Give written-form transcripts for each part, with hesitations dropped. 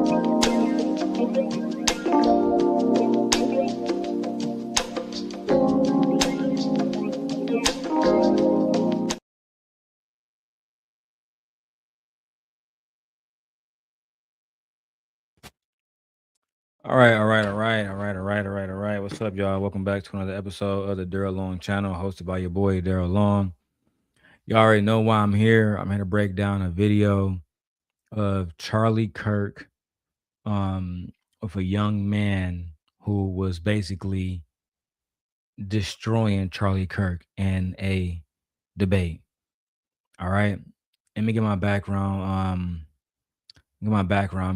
All right. What's up, y'all? Welcome back to another episode of the Darrel Long channel, hosted by your boy Darrel Long. Y'all already know why I'm here. I'm here to break down a video of Charlie Kirk, of a young man who was basically destroying Charlie Kirk in a debate. All right. Let me get my background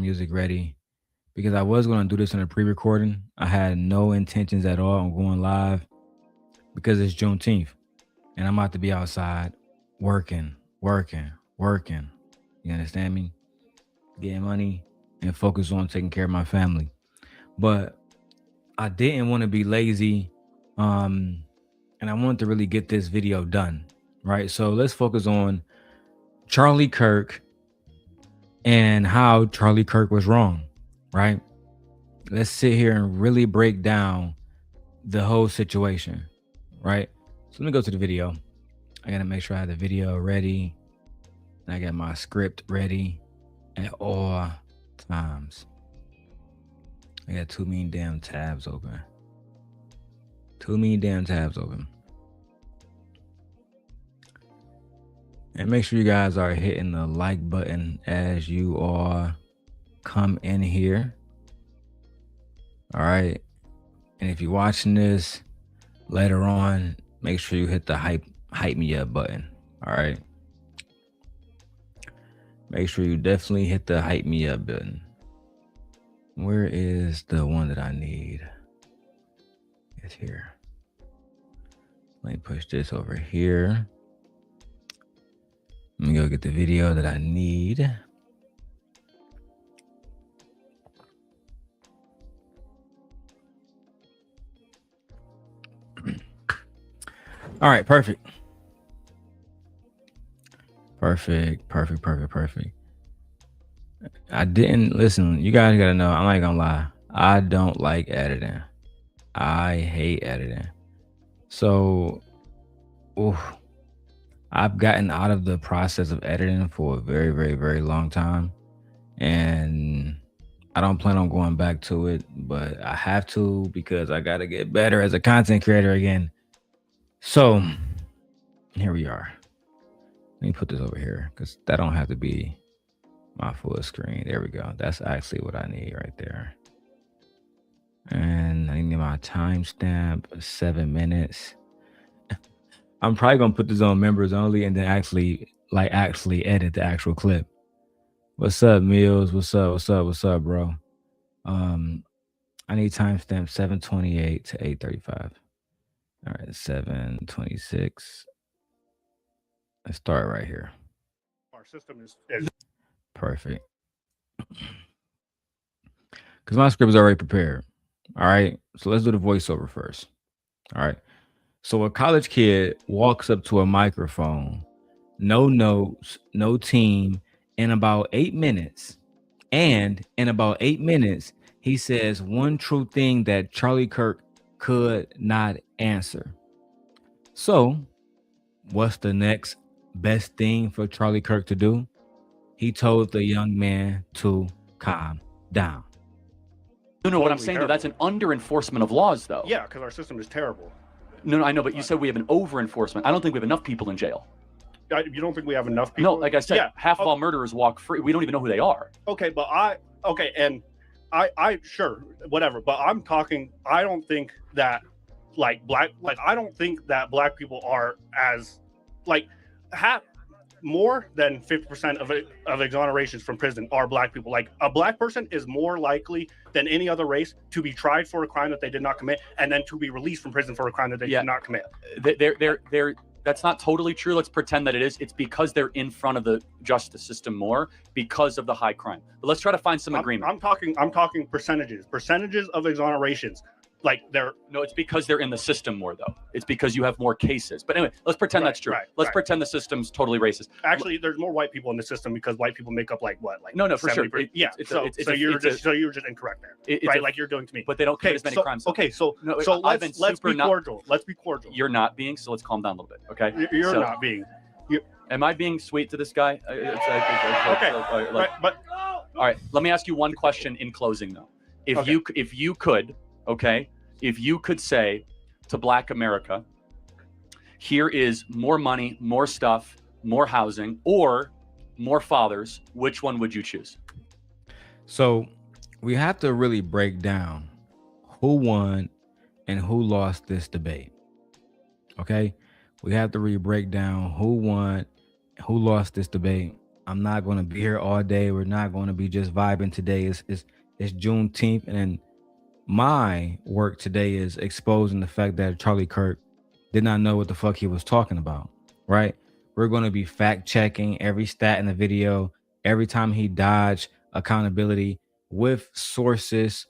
music ready because I was going to do this in a pre-recording. I had no intentions at all on going live because it's Juneteenth and I'm about to be outside working. You understand me? Getting money and focus on taking care of my family. But I didn't want to be lazy, and I wanted to really get this video done, right? So let's focus on Charlie Kirk and how Charlie Kirk was wrong, right? Let's sit here and really break down the whole situation, right? So let me go to the video. I gotta make sure I have the video ready. And I got my script ready at all times. I got too many damn tabs open. And make sure you guys are hitting the like button as you all come in here. All right. And if you're watching this later on, make sure you hit the hype me up button. All right. Make sure you definitely hit the hype me up button. Where is the one that I need? It's here. Let me push this over here. Let me go get the video that I need. All right, perfect. I didn't listen. You guys gotta know, I'm not gonna lie. I don't like editing. I hate editing. So, I've gotten out of the process of editing for a very, very, very long time. And I don't plan on going back to it, but I have to because I gotta get better as a content creator again. So, here we are. Let me put this over here because that don't have to be my full screen. There we go. That's actually what I need right there. And I need my timestamp, 7 minutes. I'm probably gonna put this on members only and then actually edit the actual clip. What's up, Mills? What's up, bro? I need timestamp 7:28 to 8:35. All right, 7:26. Let's start right here. Our system is perfect. Because my script is already prepared. All right. So let's do the voiceover first. All right. So a college kid walks up to a microphone, no notes, no team, in about 8 minutes. And in about 8 minutes, he says one true thing that Charlie Kirk could not answer. So what's the next best thing for Charlie Kirk to do? He told the young man to calm down. No, what I'm saying, though, that's an under-enforcement of laws, though. Yeah, because our system is terrible. No, I know, but you said we have an over-enforcement. I don't think we have enough people in jail. You don't think we have enough people? No, like I said, half of all murderers walk free. We don't even know who they are. Okay, but I sure, whatever. But I'm talking, I don't think that, I don't think that black people are as, more than 50% of exonerations from prison are black people. Like, a black person is more likely than any other race to be tried for a crime that they did not commit and then to be released from prison for a crime that they did not commit. That's not totally true. Let's pretend that it is. It's because they're in front of the justice system more because of the high crime. But let's try to find some agreement. I'm talking percentages of exonerations. Like they're No, it's because they're in the system more, though. It's because you have more cases. But anyway, let's pretend that's true. Let's pretend the system's totally racist. Actually, there's more white people in the system because white people make up like what? Like no, for sure. So you're just incorrect there, right? Like you're doing to me. But they don't commit as many crimes. Okay, so let's be cordial. Let's be cordial. You're not being, so let's calm down a little bit, okay? You're not being. Am I being sweet to this guy? Okay, but all right. Let me ask you one question in closing, though. If you could say to Black America, here is more money, more stuff, more housing, or more fathers, which one would you choose? So we have to really break down who won and who lost this debate. Okay? We have to really break down who won, who lost this debate. I'm not going to be here all day. We're not going to be just vibing today. It's Juneteenth, and my work today is exposing the fact that Charlie Kirk did not know what the fuck he was talking about, right? We're going to be fact checking every stat in the video, every time he dodged accountability with sources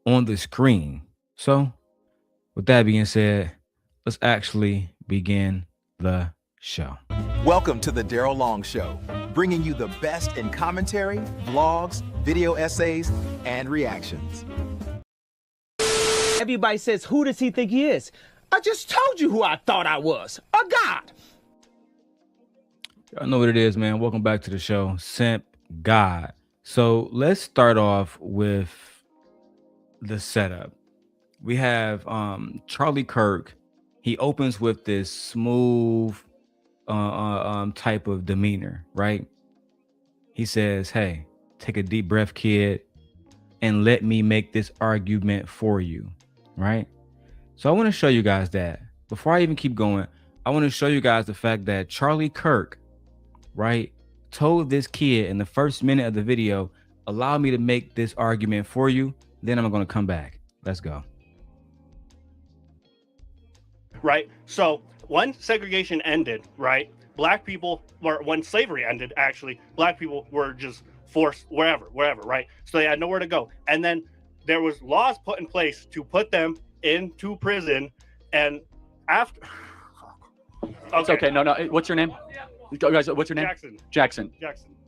on the screen. So with that being said, let's actually begin the show. Welcome to the Darrel Long Show, bringing you the best in commentary, vlogs, video essays, and reactions. Everybody says, who does he think he is? I just told you who I thought I was, a god. Y'all know what it is, man. Welcome back to the show, Simp God. So let's start off with the setup. We have Charlie Kirk. He opens with this smooth type of demeanor, right? He says, hey, take a deep breath, kid, and let me make this argument for you, right? So I want to show you guys that. Before I even keep going, I want to show you guys the fact that Charlie Kirk, right, told this kid in the first minute of the video, allow me to make this argument for you, then I'm going to come back. Let's go. Right. So when segregation ended, right, Black people, or when slavery ended, actually, Black people were just forced wherever, right? So they had nowhere to go. And then there was laws put in place to put them into prison. And after... It's okay. No. What's your name? Guys, what's your name? Jackson.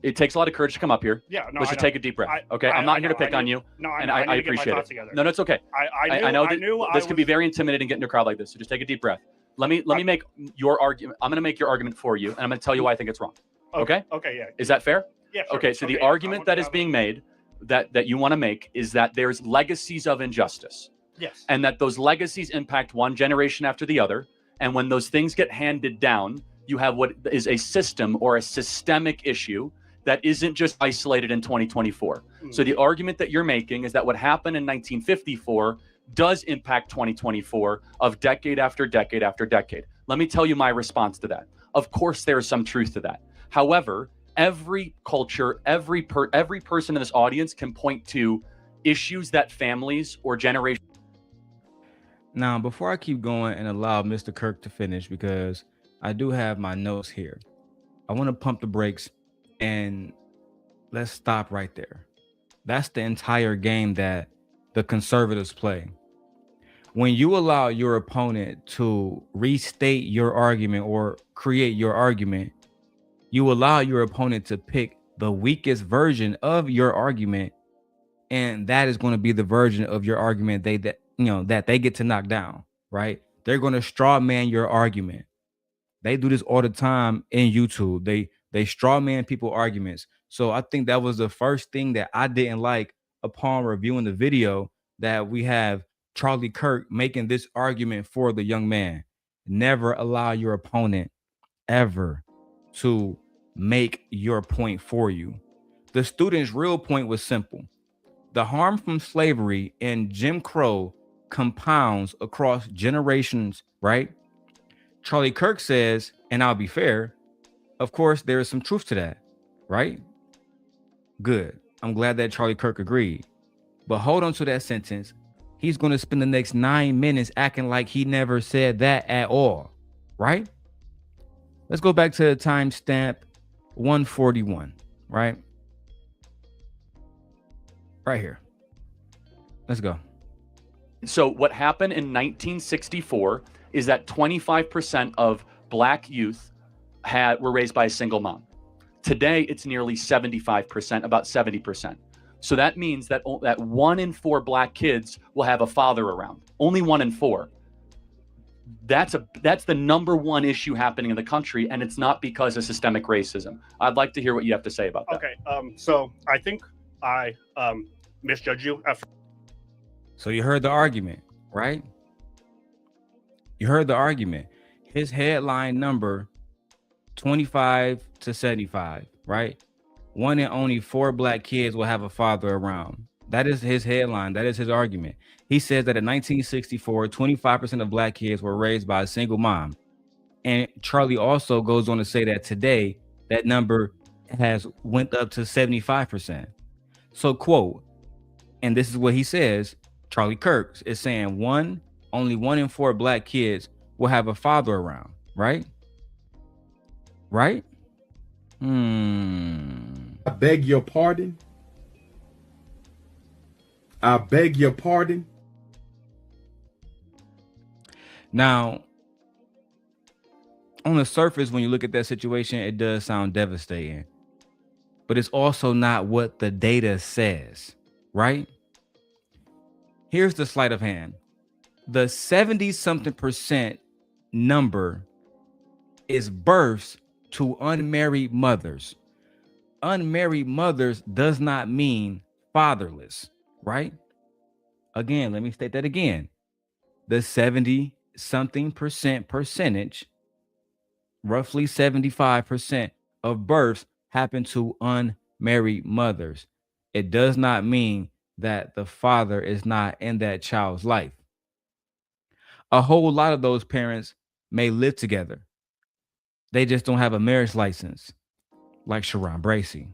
It takes a lot of courage to come up here. Yeah, no, let's just take a deep breath. I'm not here to pick on you. No, I appreciate it. No, it's okay. I know this can be very intimidating getting into a crowd like this. So just take a deep breath. Let me make your argument. I'm going to make your argument for you, and I'm going to tell you why I think it's wrong. Okay? Okay, yeah. Is that fair? Yeah, sure. Okay, so the argument that is being made that you want to make is that there's legacies of injustice. Yes. And that those legacies impact one generation after the other. And when those things get handed down, you have what is a system or a systemic issue that isn't just isolated in 2024. So the argument that you're making is that what happened in 1954 does impact 2024 of decade after decade after decade. Let me tell you my response to that. Of course, there is some truth to that. However, every culture, every person in this audience can point to issues that families or generations. Now, before I keep going and allow Mr. Kirk to finish, because I do have my notes here, I want to pump the brakes and let's stop right there. That's the entire game that the conservatives play. When you allow your opponent to restate your argument or create your argument, you allow your opponent to pick the weakest version of your argument, and that is going to be the version of your argument that they get to knock down, right? They're going to straw man your argument. They do this all the time in YouTube. They straw man people arguments. So I think that was the first thing that I didn't like upon reviewing the video, that we have Charlie Kirk making this argument for the young man. Never allow your opponent ever to make your point for you. The student's real point was simple. The harm from slavery and Jim Crow compounds across generations, right? Charlie Kirk says, and I'll be fair, of course, there is some truth to that, right? Good. I'm glad that Charlie Kirk agreed. But hold on to that sentence. He's going to spend the next 9 minutes acting like he never said that at all, right? Let's go back to the timestamp 141, right? Right here. Let's go. So what happened in 1964 is that 25% of black youth were raised by a single mom. Today, it's nearly 75%, about 70%. So that means that 1 in 4 black kids will have a father around. Only 1 in 4. That's the number one issue happening in the country, and it's not because of systemic racism. I'd like to hear what you have to say about that. Okay, so I think I misjudged you. So you heard the argument, right? You heard the argument. His headline number, 25 to 75, right? 1 in only 4 black kids will have a father around. That is his headline. That is his argument. He says that in 1964, 25% of black kids were raised by a single mom. And Charlie also goes on to say that today, that number has went up to 75%. So quote, and this is what he says, Charlie Kirk is saying only 1 in 4 black kids will have a father around, right? Right? I beg your pardon. I beg your pardon. Now, on the surface, when you look at that situation, it does sound devastating. But it's also not what the data says, right? Here's the sleight of hand. The 70-something% number is births to unmarried mothers. Unmarried mothers does not mean fatherless, right? Again, let me state that again. The 70-something% percentage, roughly 75% of births happen to unmarried mothers. It does not mean that the father is not in that child's life. A whole lot of those parents may live together. They just don't have a marriage license, like Sharon Bracey.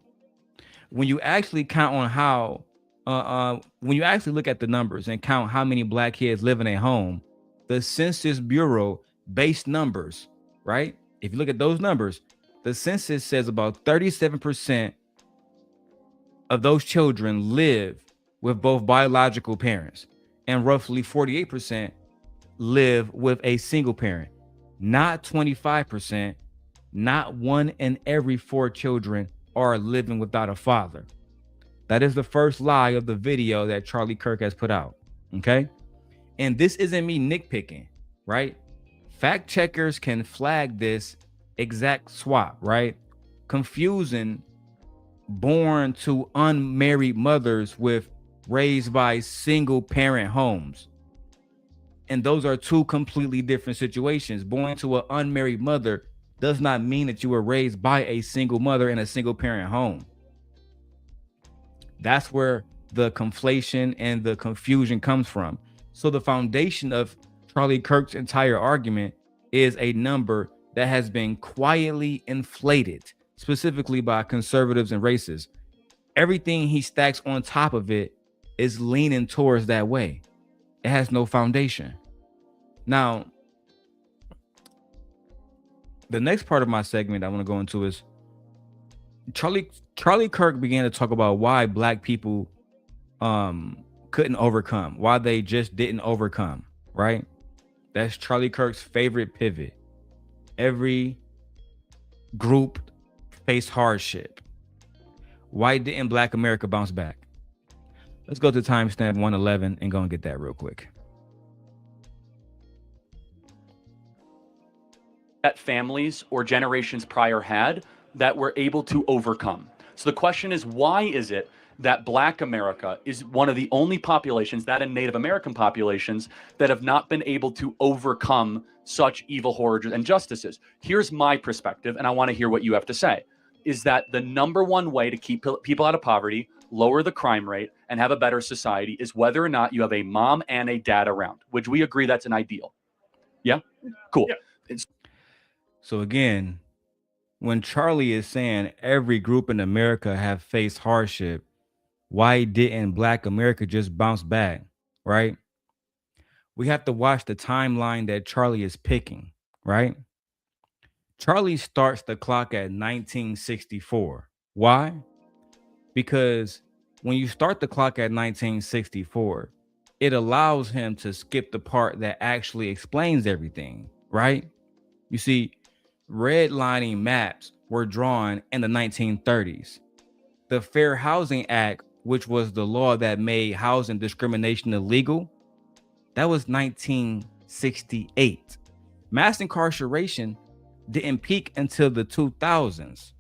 When you actually count on how, when you actually look at the numbers and count how many black kids live in a home, the Census Bureau based numbers, right? If you look at those numbers, the census says about 37% of those children live with both biological parents, and roughly 48% live with a single parent. Not 25%, not 1 in every 4 children are living without a father. That is the first lie of the video that Charlie Kirk has put out, okay? And this isn't me nitpicking, right? Fact checkers can flag this exact swap, right? Confusing born to unmarried mothers with raised by single parent homes. And those are 2 completely different situations. Born to an unmarried mother does not mean that you were raised by a single mother in a single parent home. That's where the conflation and the confusion comes from. So the foundation of Charlie Kirk's entire argument is a number that has been quietly inflated, specifically by conservatives and racists. Everything he stacks on top of it is leaning towards that way. It has no foundation. Now, the next part of my segment I want to go into is Charlie Kirk began to talk about why black people couldn't overcome, why they just didn't overcome, right? That's Charlie Kirk's favorite pivot. Every group faced hardship. Why didn't Black America bounce back? Let's go to timestamp 111 and go and get that real quick. That families or generations prior had that were able to overcome. So the question is, why is it that Black America is one of the only populations, that and Native American populations, that have not been able to overcome such evil, horrors, and injustices? Here's my perspective, and I want to hear what you have to say, is that the number one way to keep people out of poverty, lower the crime rate, and have a better society is whether or not you have a mom and a dad around, which we agree that's an ideal. Yeah? Cool. Yeah. So again, when Charlie is saying every group in America have faced hardship, why didn't Black America just bounce back, right? We have to watch the timeline that Charlie is picking, right? Charlie starts the clock at 1964. Why? Because when you start the clock at 1964, it allows him to skip the part that actually explains everything, right? You see, redlining maps were drawn in the 1930s. The Fair Housing Act, which was the law that made housing discrimination illegal, that was 1968. Mass incarceration didn't peak until the 2000s.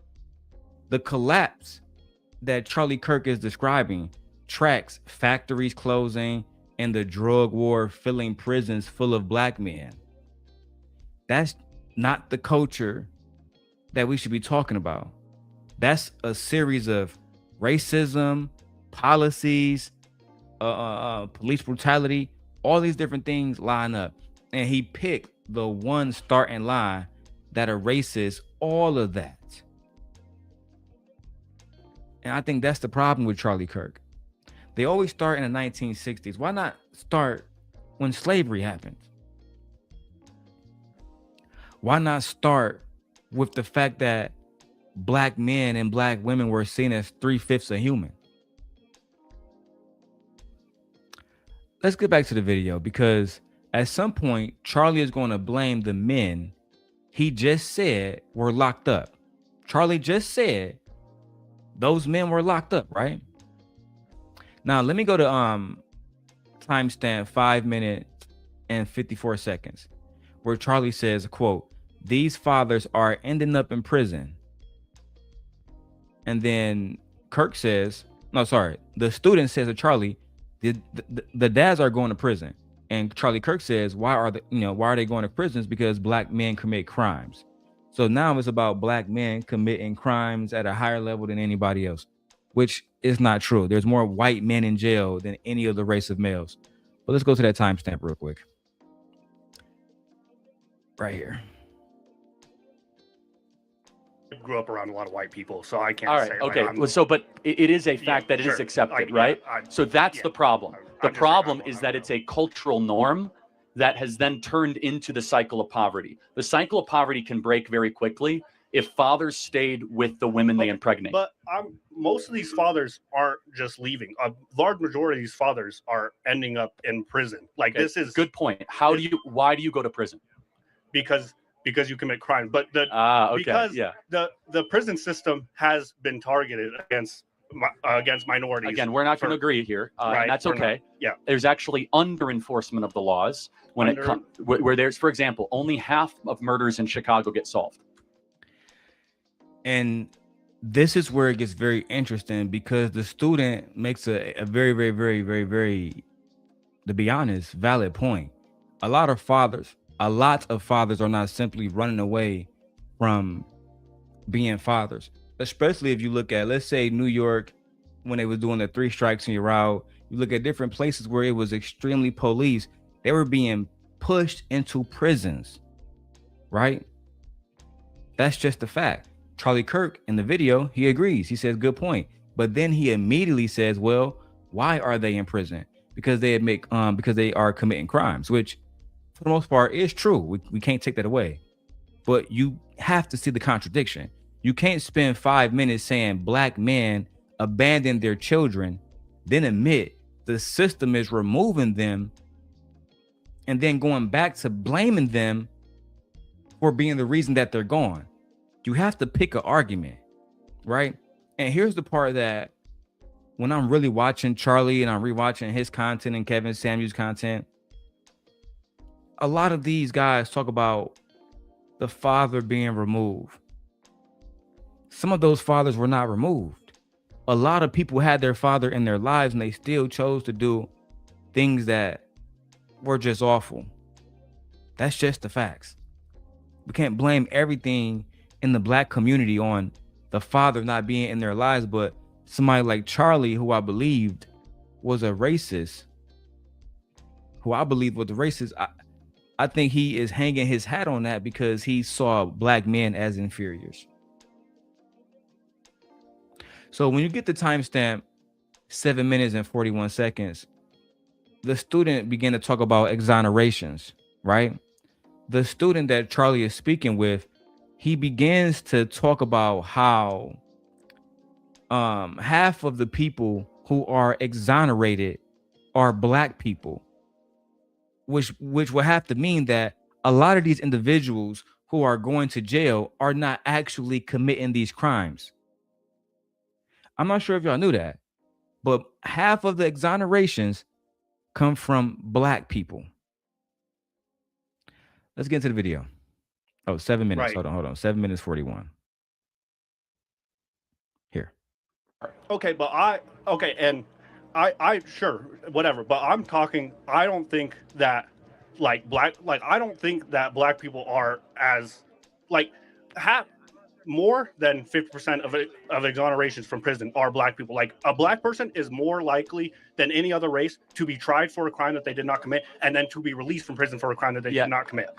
The collapse that Charlie Kirk is describing tracks factories closing and the drug war filling prisons full of black men. That's not the culture that we should be talking about. That's a series of racism, policies, police brutality, all these different things line up. And he picked the one starting line that erases all of that. And I think that's the problem with Charlie Kirk. They always start in the 1960s. Why not start when slavery happened? Why not start with the fact that black men and black women were seen as 3/5 of human? Let's get back to the video, because at some point, Charlie is going to blame the men he just said were locked up. Charlie just said those men were locked up, right? Now, let me go to timestamp 5 minutes and 54 seconds, where Charlie says, quote, "These fathers are ending up in prison." And then Kirk says, no, sorry, the student says to Charlie, the dads are going to prison. And Charlie Kirk says, why are they going to prisons? Because black men commit crimes. So now it's about black men committing crimes at a higher level than anybody else, which is not true. There's more white men in jail than any other race of males. But let's go to that timestamp real quick. Right here. Grew up around a lot of white people, so I can't All right, say. okay. Like, Well, so, but it is a fact that it is sure. accepted, Yeah, right? So that's yeah. the problem. The I'm just- problem I'm- is that it's a cultural norm that has then turned into the cycle of poverty. The cycle of poverty can break very quickly if fathers stayed with the women they impregnate. But most of these fathers aren't just leaving. A large majority of these fathers are ending up in prison. Like, Okay, this is good point. Why do you go to prison? because you commit crimes. But Okay, because yeah. the prison system has been targeted against minorities. Again, we're not going to agree here, Right, and that's we're not. okay. Yeah. There's actually under enforcement of the laws when it comes where there's, for example, only half of murders in Chicago get solved. And this is where it gets very interesting, because the student makes a very, very, very, very, very, to be honest, valid point. A lot of fathers are not simply running away from being fathers, especially if you look at, let's say, New York, when they was doing the 3 strikes and you're out. You look at different places where it was extremely police. They were being pushed into prisons, right? That's just a fact. Charlie Kirk in the video, he agrees. He says, good point. But then he immediately says, well, why are they in prison? Because they are committing crimes, which for the most part is true. We can't take that away. But you have to see the contradiction. You can't spend 5 minutes saying black men abandon their children, then admit the system is removing them, and then going back to blaming them for being the reason that they're gone. You have to pick an argument, right? And here's the part that when I'm really watching Charlie and I'm rewatching his content and Kevin Samuels' content, a lot of these guys talk about the father being removed. Some of those fathers were not removed. A lot of people had their father in their lives and they still chose to do things that were just awful. That's just the facts. We can't blame everything in the black community on the father not being in their lives, but somebody like Charlie, who I believed was a racist, I think he is hanging his hat on that because he saw black men as inferiors. So when you get the timestamp 7 minutes and 41 seconds, the student began to talk about exonerations, right? The student that Charlie is speaking with, he begins to talk about how half of the people who are exonerated are black people, which will have to mean that a lot of these individuals who are going to jail are not actually committing these crimes. I'm not sure if y'all knew that, but half of the exonerations come from black people. Let's get into the video. Oh, 7 minutes. Right. Hold on. 7 minutes 41. Here. Okay, but I sure, whatever. But I'm talking. I don't think that I don't think that black people are as more than 50% of exonerations from prison are black people. Like, a black person is more likely than any other race to be tried for a crime that they did not commit, and then to be released from prison for a crime that they did not commit.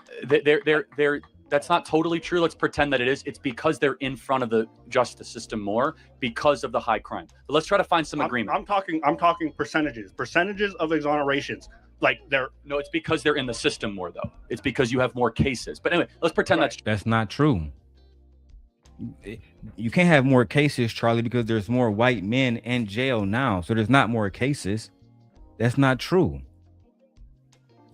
That's not totally true. Let's pretend that it is. It's because they're in front of the justice system more because of the high crime. But let's try to find some agreement. I'm talking percentages of exonerations. No, it's because they're in the system more, though. It's because you have more cases. But anyway, let's pretend that's not true. You can't have more cases, Charlie, because there's more white men in jail now. So there's not more cases. That's not true.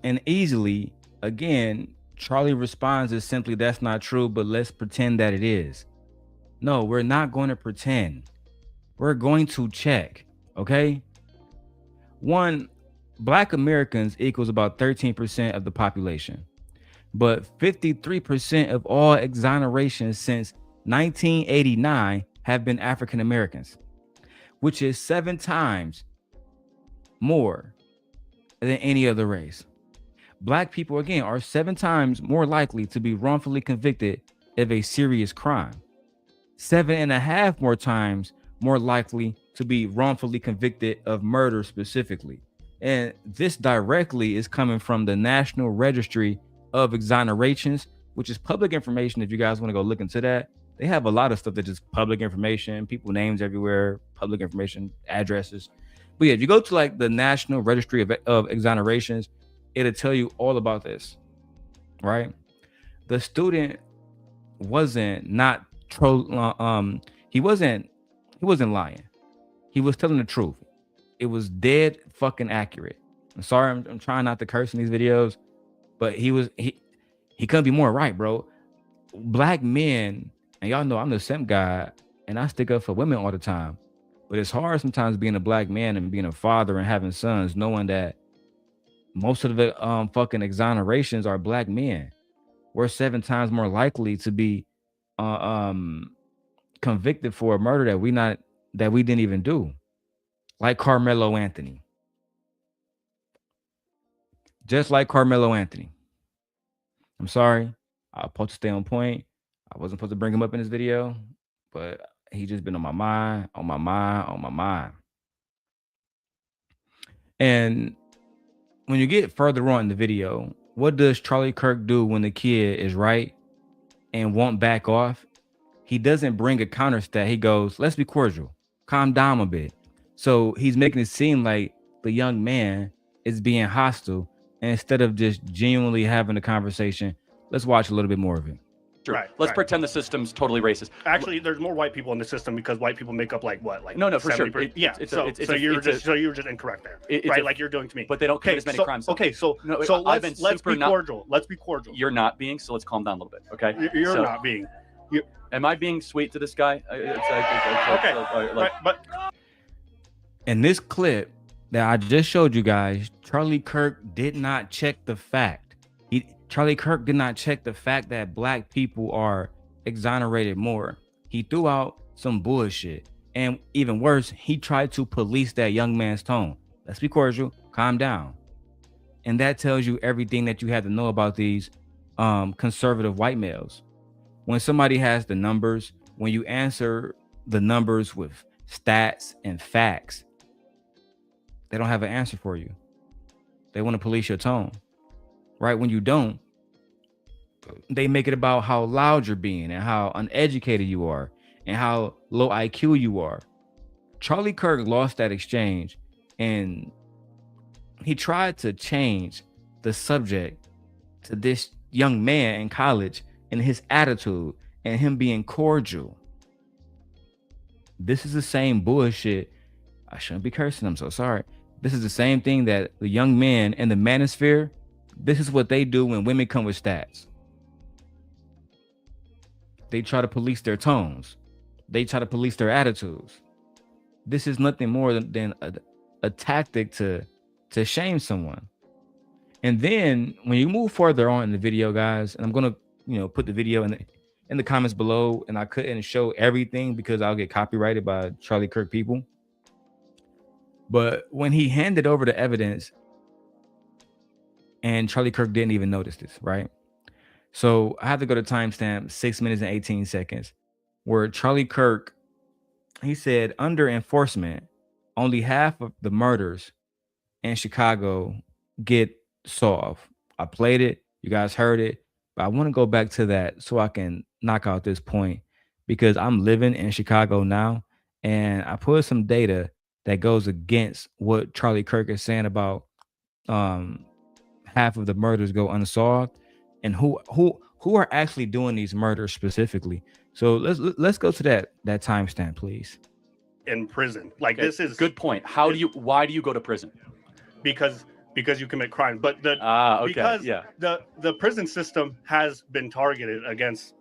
And easily, again, Charlie responds as simply, that's not true, but let's pretend that it is. No, we're not going to pretend. We're going to check, okay? One, Black Americans equals about 13% of the population, but 53% of all exonerations since 1989 have been African Americans, which is 7 times more than any other race. Black people, again, are 7 times more likely to be wrongfully convicted of a serious crime, 7.5 more times more likely to be wrongfully convicted of murder specifically. And this directly is coming from the National Registry of Exonerations, which is public information. If you guys want to go look into that, they have a lot of stuff that's just public information, people names everywhere, public information, addresses. But yeah, if you go to like the National Registry of Exonerations, it'll tell you all about this, right? The student wasn't he wasn't lying. He was telling the truth. It was dead fucking accurate. I'm sorry, I'm trying not to curse in these videos, but he couldn't be more right, bro. Black men, and y'all know I'm the simp guy, and I stick up for women all the time. But it's hard sometimes being a black man and being a father and having sons, knowing that most of the fucking exonerations are black men. We're 7 times more likely to be convicted for a murder that we didn't even do, like Carmelo Anthony. Just like Carmelo Anthony. I'm sorry, I was supposed to stay on point. I wasn't supposed to bring him up in this video, but he just been on my mind. And when you get further on in the video, what does Charlie Kirk do when the kid is right and won't back off? He doesn't bring a counter stat. He goes, let's be cordial, calm down a bit. So he's making it seem like the young man is being hostile, and instead of just genuinely having a conversation, let's watch a little bit more of it. Right, let's pretend the system's totally racist. Actually, there's more white people in the system because white people make up like no, for sure. So you were just incorrect there, right? Like you're doing to me. But they don't commit as many crimes. Okay, so let's be cordial. Let's be cordial. You're not being, so let's calm down a little bit, okay? You're not being. Am I being sweet to this guy? But in this clip that I just showed you guys, Charlie Kirk did not check the fact. Charlie Kirk did not check the fact that black people are exonerated more. He threw out some bullshit. And even worse, he tried to police that young man's tone. Let's be cordial, calm down. And that tells you everything that you had to know about these conservative white males. When somebody has the numbers, when you answer the numbers with stats and facts, they don't have an answer for you. They want to police your tone. Right? When you don't, they make it about how loud you're being and how uneducated you are and how low IQ you are. Charlie Kirk lost that exchange, and he tried to change the subject to this young man in college and his attitude and him being cordial. This is the same bullshit. I shouldn't be cursing. I'm so sorry. This is the same thing that the young men in the manosphere, this is what they do when women come with stats. They try to police their tones. They try to police their attitudes. This is nothing more than a tactic to shame someone. And then when you move further on in the video, guys, and I'm gonna put the video in the comments below, and I couldn't show everything because I'll get copyrighted by Charlie Kirk people. But when he handed over the evidence, and Charlie Kirk didn't even notice this, right? So I have to go to timestamp 6 minutes and 18 seconds, where Charlie Kirk, he said, under enforcement, only half of the murders in Chicago get solved. I played it. You guys heard it. But I want to go back to that so I can knock out this point, because I'm living in Chicago now, and I put some data that goes against what Charlie Kirk is saying about half of the murders go unsolved, and who are actually doing these murders specifically. So let's go to that timestamp, please. In prison, like, Okay, this is good point. Why do you go to prison? because you commit crime, but Okay, because yeah. the prison system has been targeted against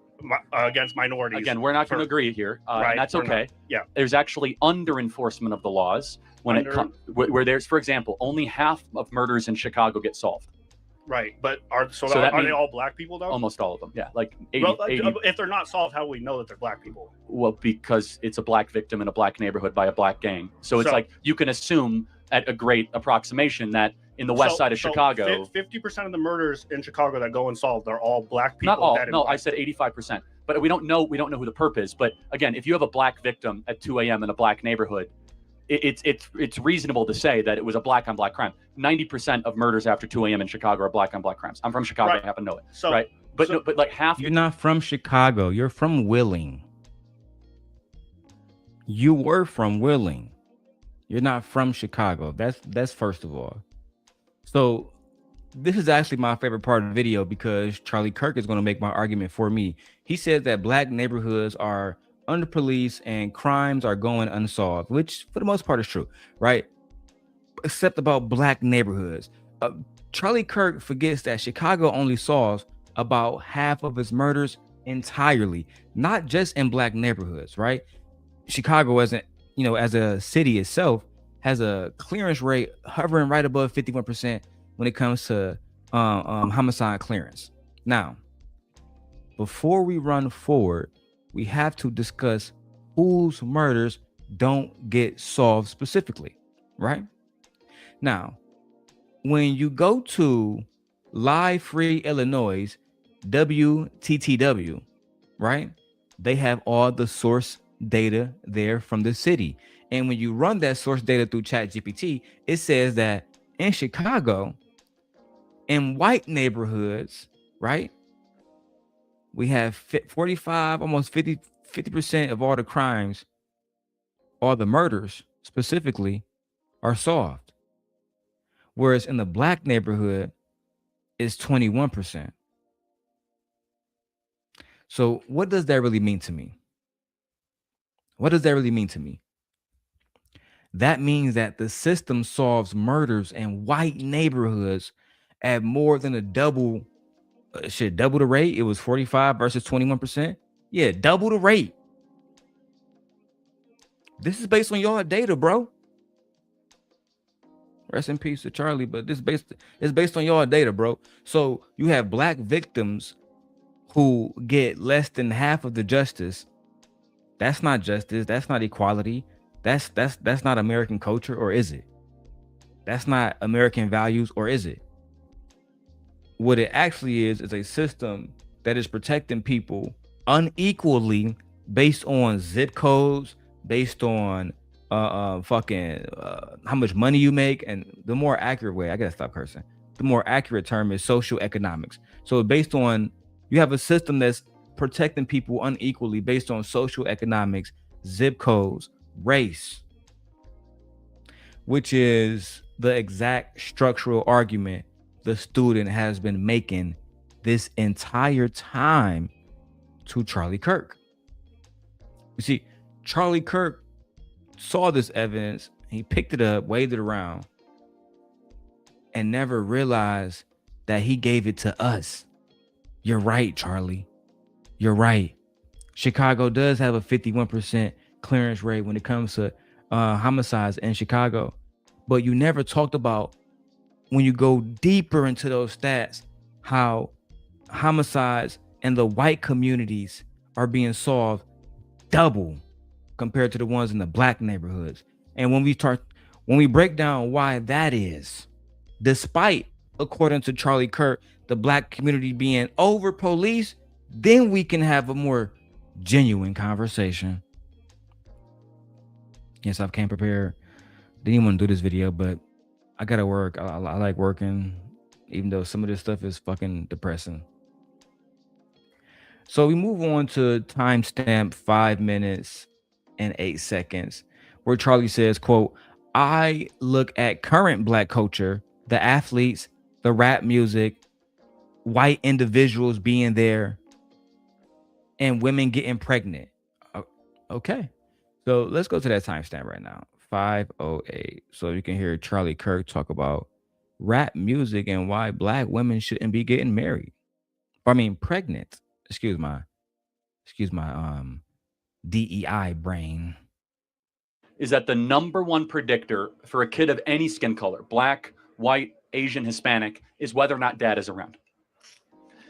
minorities. Again, we're not going to agree here, Right, and that's we're okay. not. Yeah. There's actually under enforcement of the laws when it comes where there's, for example, only half of murders in Chicago get solved. Right, but are that they mean- all black people though? Almost all of them, yeah, like 80, Well, 80 if they're not solved, how do we know that they're black people? Well, because it's a black victim in a black neighborhood by a black gang. So it's like you can assume at a great approximation that in the west side of Chicago, 50% of the murders in Chicago that go unsolved are all black people. not all. That No, I said 85%. But we don't know who the perp is. But again, if you have a black victim at 2 a.m. in a black neighborhood, it's reasonable to say that it was a black on black crime. 90% of murders after 2 a.m. in Chicago are black on black crimes. I'm from Chicago. Right. I happen to know it. So, right. But like half. You're not from Chicago. You're from Willing. You were from Willing. You're not from Chicago. That's first of all. So this is actually my favorite part of the video, because Charlie Kirk is going to make my argument for me. He says that black neighborhoods are under police and crimes are going unsolved, which for the most part is true, right? Except about black neighborhoods. Charlie Kirk forgets that Chicago only solves about half of its murders entirely, not just in black neighborhoods, right? Chicago, as a city itself, has a clearance rate hovering right above 51% when it comes to homicide clearance. Now, before we run forward, we have to discuss whose murders don't get solved specifically, right? Now, when you go to Live Free Illinois, WTTW, right? They have all the source data there from the city. And when you run that source data through ChatGPT, it says that in Chicago, in white neighborhoods, right, we have 45, almost 50% of all the crimes, all the murders specifically, are solved. Whereas in the black neighborhood, it's 21%. So what does that really mean to me? What does that really mean to me? That means that the system solves murders in white neighborhoods at more than a double the rate. It was 45 versus 21%. Yeah, double the rate. This is based on y'all data, bro. Rest in peace to Charlie, but it's based on y'all data, bro. So you have black victims who get less than half of the justice. That's not justice. That's not equality. That's not American culture, or is it? That's not American values, or is it? What it actually is a system that is protecting people unequally based on zip codes, based on how much money you make. And the more accurate way, I gotta stop cursing, the more accurate term is socioeconomics. So based on, you have a system that's protecting people unequally based on socioeconomics, zip codes, race, which is the exact structural argument the student has been making this entire time to Charlie Kirk. You see, Charlie Kirk saw this evidence, he picked it up, waved it around, and never realize that he gave it to us. You're right, Charlie. You're right. Chicago does have a 51% clearance rate when it comes to homicides in Chicago. But you never talked about, when you go deeper into those stats, how homicides in the white communities are being solved double compared to the ones in the black neighborhoods. And when we break down why that is, despite, according to Charlie Kirk, the black community being over policed, then we can have a more genuine conversation. Yes, I came prepared. Didn't even want to do this video, but I gotta work. I like working, even though some of this stuff is fucking depressing. So we move on to timestamp 5 minutes and 8 seconds, where Charlie says, quote, I look at current black culture, the athletes, the rap music, white individuals being there, and women getting pregnant. Okay. So let's go to that timestamp right now. 5:08. So you can hear Charlie Kirk talk about rap music and why black women shouldn't be getting married. Pregnant. Excuse my DEI brain. Is that the number one predictor for a kid of any skin color, black, white, Asian, Hispanic, is whether or not dad is around.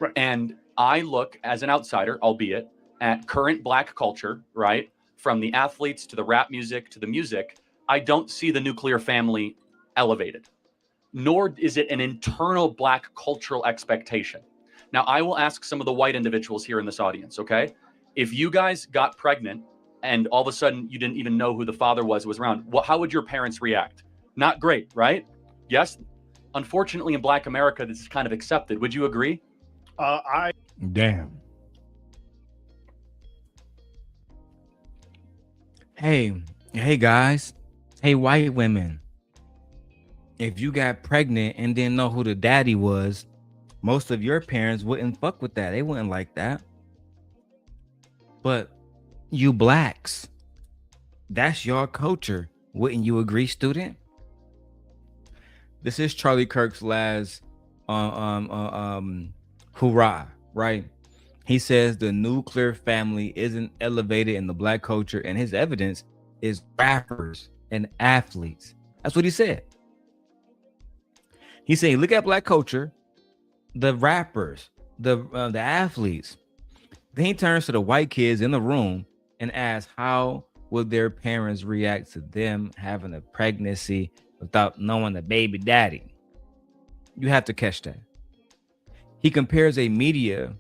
Right. And I look as an outsider, albeit, at current black culture, right? From the athletes to the rap music to the music, I don't see the nuclear family elevated, nor is it an internal black cultural expectation. Now, I will ask some of the white individuals here in this audience, okay? If you guys got pregnant and all of a sudden you didn't even know who the father was around, how would your parents react? Not great, right? Yes. Unfortunately, in Black America, this is kind of accepted. Would you agree? Damn. Hey guys. Hey white women. If you got pregnant and didn't know who the daddy was, most of your parents wouldn't fuck with that. They wouldn't like that. But you blacks, that's your culture. Wouldn't you agree, student? This is Charlie Kirk's last hoorah, right? He says the nuclear family isn't elevated in the black culture, and his evidence is rappers and athletes. That's what he said. He said, look at black culture, the rappers, the athletes. Then he turns to the white kids in the room and asks, how would their parents react to them having a pregnancy without knowing the baby daddy? You have to catch that. He compares a media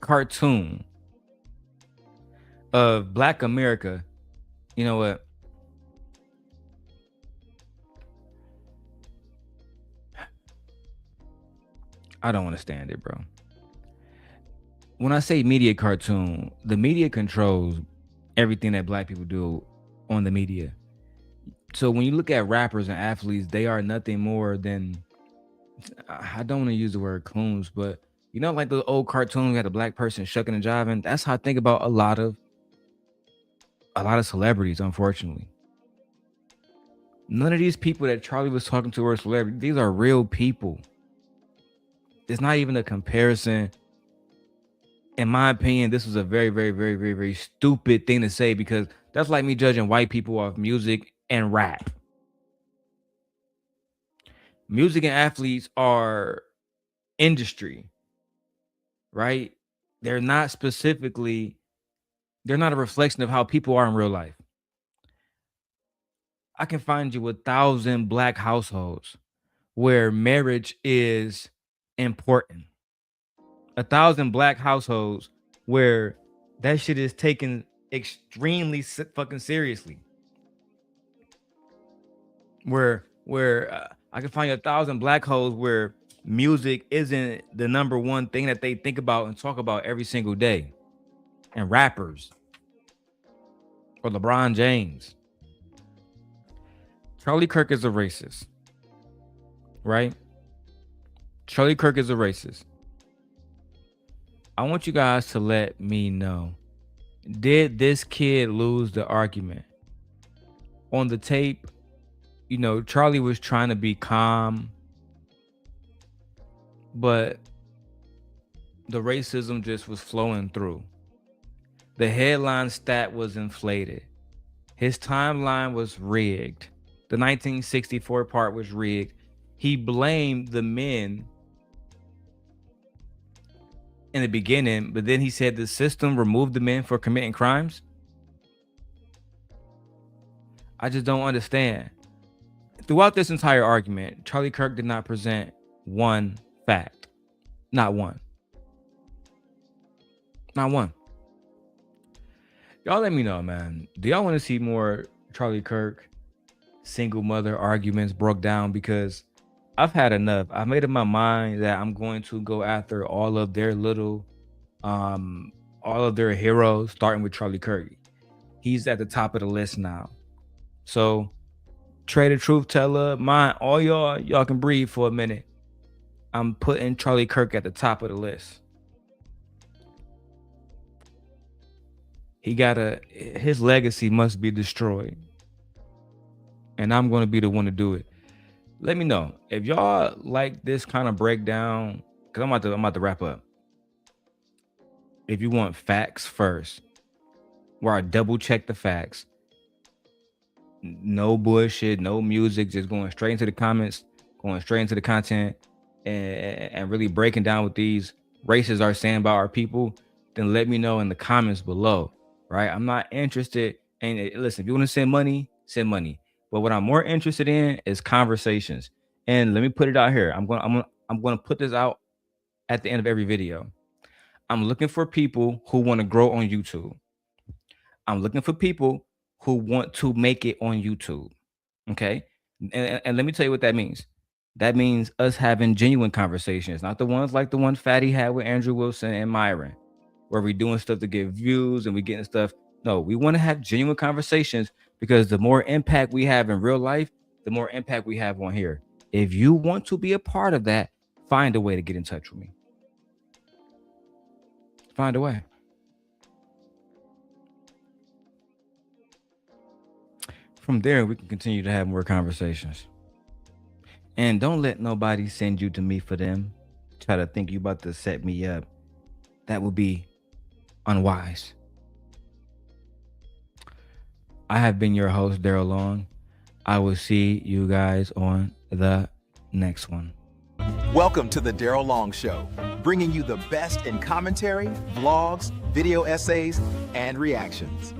cartoon of Black America. You know what? I don't understand it, bro. When I say media cartoon, the media controls everything that black people do on the media. So when you look at rappers and athletes, they are nothing more than, I don't want to use the word coons, but you know, like the old cartoon, we had a black person shucking and jiving. That's how I think about a lot of celebrities, unfortunately. None of these people that Charlie was talking to are celebrities. These are real people. It's not even a comparison. In my opinion, this was a very, very, very, very, very stupid thing to say, because that's like me judging white people off music and rap. Music and athletes are industry, right? They're not a reflection of how people are in real life. I can find you 1,000 black households where marriage is important. 1,000 black households where that shit is taken extremely fucking seriously. Where I can find 1,000 black holes where music isn't the number one thing that they think about and talk about every single day. And rappers or LeBron James. Charlie Kirk is a racist, right? Charlie Kirk is a racist. I want you guys to let me know, did this kid lose the argument? On the tape, Charlie was trying to be calm, but the racism just was flowing through. The headline stat was inflated. His timeline was rigged. The 1964 part was rigged. He blamed the men in the beginning, but then he said the system removed the men for committing crimes. I just don't understand. Throughout this entire argument, Charlie Kirk did not present one fact. Not one. Not one. Y'all let me know, man. Do y'all want to see more Charlie Kirk single mother arguments broke down? Because I've had enough. I've made up my mind that I'm going to go after all of their heroes, starting with Charlie Kirk. He's at the top of the list now. So, Trader Truth Teller, all y'all can breathe for a minute. I'm putting Charlie Kirk at the top of the list. His legacy must be destroyed. And I'm going to be the one to do it. Let me know if y'all like this kind of breakdown, because I'm about to wrap up. If you want facts first, where I double check the facts, no bullshit, no music, just going straight into the comments, going straight into the content, and really breaking down what these races are saying about our people, then let me know in the comments below. Right? I'm not interested. And listen, if you want to send money, send money. But what I'm more interested in is conversations. And let me put it out here. I'm going to put this out at the end of every video. I'm looking for people who want to grow on YouTube. I'm looking for people who want to make it on YouTube. Okay? And let me tell you what that means. That means us having genuine conversations, not the ones like the one Fatty had with Andrew Wilson and Myron, where we're doing stuff to get views and we getting stuff. No, we want to have genuine conversations, because the more impact we have in real life, the more impact we have on here. If you want to be a part of that, find a way to get in touch with me. Find a way. From there, we can continue to have more conversations. And don't let nobody send you to me for them. Try to think you about to set me up. That would be unwise. I have been your host, Darrel Long. I will see you guys on the next one. Welcome to the Darrel Long Show, bringing you the best in commentary, vlogs, video essays, and reactions.